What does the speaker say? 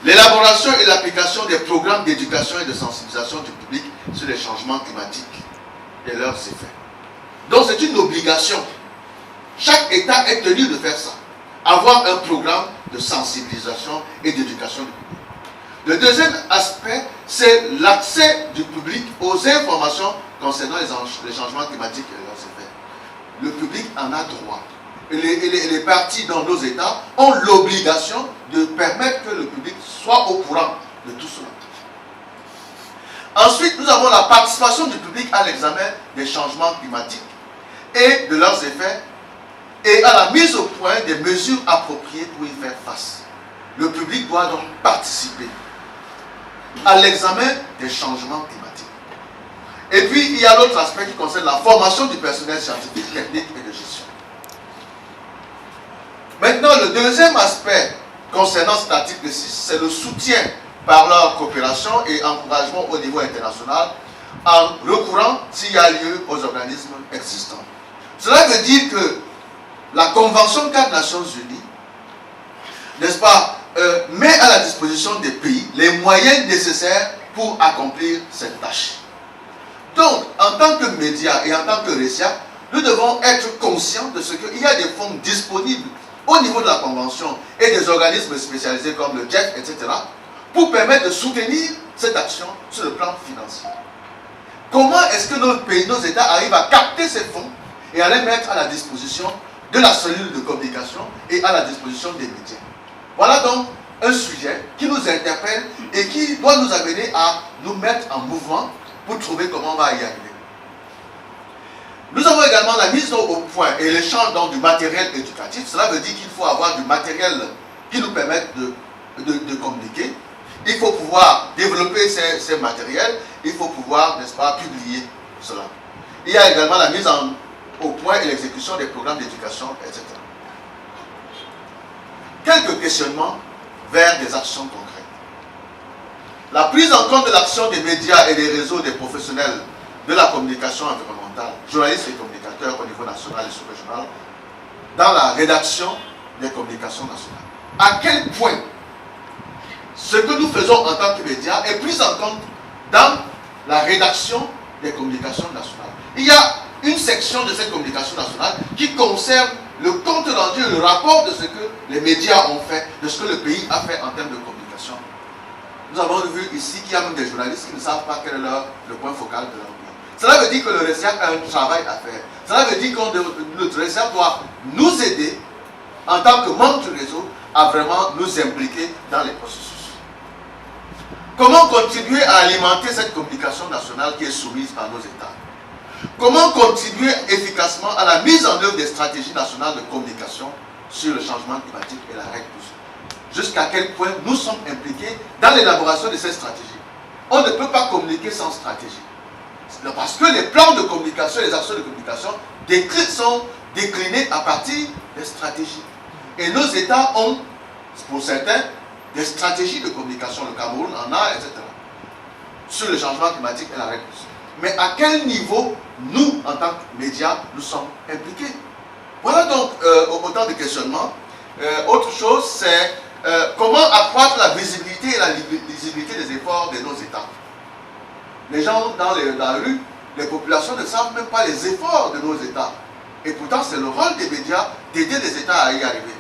l'élaboration et l'application des programmes d'éducation et de sensibilisation du public sur les changements climatiques et leurs effets. Donc c'est une obligation. Chaque État est tenu de faire ça. Avoir un programme de sensibilisation et d'éducation du public. Le deuxième aspect, c'est l'accès du public aux informations concernant les changements climatiques et leurs effets. Le public en a droit. Et les partis dans nos États ont l'obligation de permettre que le public soit au courant de tout cela. Ensuite, nous avons la participation du public à l'examen des changements climatiques et de leurs effets et à la mise au point des mesures appropriées pour y faire face. Le public doit donc participer à l'examen des changements climatiques. Et puis, il y a l'autre aspect qui concerne la formation du personnel scientifique, technique et de gestion. Maintenant, le deuxième aspect concernant cet article 6, c'est le soutien par leur coopération et encouragement au niveau international en recourant, s'il y a lieu, aux organismes existants. Cela veut dire que la Convention cadre des Nations Unies, n'est-ce pas, met à la disposition des pays les moyens nécessaires pour accomplir cette tâche. Donc, en tant que médias et en tant que RECIAP, nous devons être conscients de ce qu'il y a des fonds disponibles au niveau de la Convention et des organismes spécialisés comme le GEF, etc., pour permettre de soutenir cette action sur le plan financier. Comment est-ce que nos pays, nos États arrivent à capter ces fonds et à les mettre à la disposition de la cellule de communication et à la disposition des médias? Voilà donc un sujet qui nous interpelle et qui doit nous amener à nous mettre en mouvement pour trouver comment on va y arriver. Nous avons également la mise au point et l'échange du matériel éducatif. Cela veut dire qu'il faut avoir du matériel qui nous permette de communiquer. Il faut pouvoir développer ces matériels. Il faut pouvoir, n'est-ce pas, publier cela. Il y a également la mise au point et l'exécution des programmes d'éducation, etc. Quelques questionnements vers des actions concrètes. La prise en compte de l'action des médias et des réseaux des professionnels de la communication environnementale, journalistes et communicateurs au niveau national et sous-régional, dans la rédaction des communications nationales. À quel point ce que nous faisons en tant que médias est pris en compte dans la rédaction des communications nationales. Il y a une section de cette communication nationale qui concerne le compte rendu, le rapport de ce que les médias ont fait, de ce que le pays a fait en termes de communication. Nous avons vu ici qu'il y a même des journalistes qui ne savent pas quel est le point focal de leur pays. Cela veut dire que le RECIAP a un travail à faire. Cela veut dire que le RECIAP doit nous aider, en tant que membre du réseau, à vraiment nous impliquer dans les processus. Comment contribuer à alimenter cette communication nationale qui est soumise par nos États? Comment contribuer efficacement à la mise en œuvre des stratégies nationales de communication sur le changement climatique et la règle du sol? Jusqu'à quel point nous sommes impliqués dans l'élaboration de ces stratégies? On ne peut pas communiquer sans stratégie. Parce que les plans de communication, les actions de communication sont déclinés à partir des stratégies. Et nos États ont, pour certains, des stratégies de communication. Le Cameroun en a, etc. Sur le changement climatique et la règle du sol. Mais à quel niveau, nous, en tant que médias, nous sommes impliqués? Voilà donc autant de questionnements. Autre chose, c'est comment accroître la visibilité et la lisibilité des efforts de nos États. Les gens dans la rue, les populations ne savent même pas les efforts de nos États. Et pourtant, c'est le rôle des médias d'aider les États à y arriver.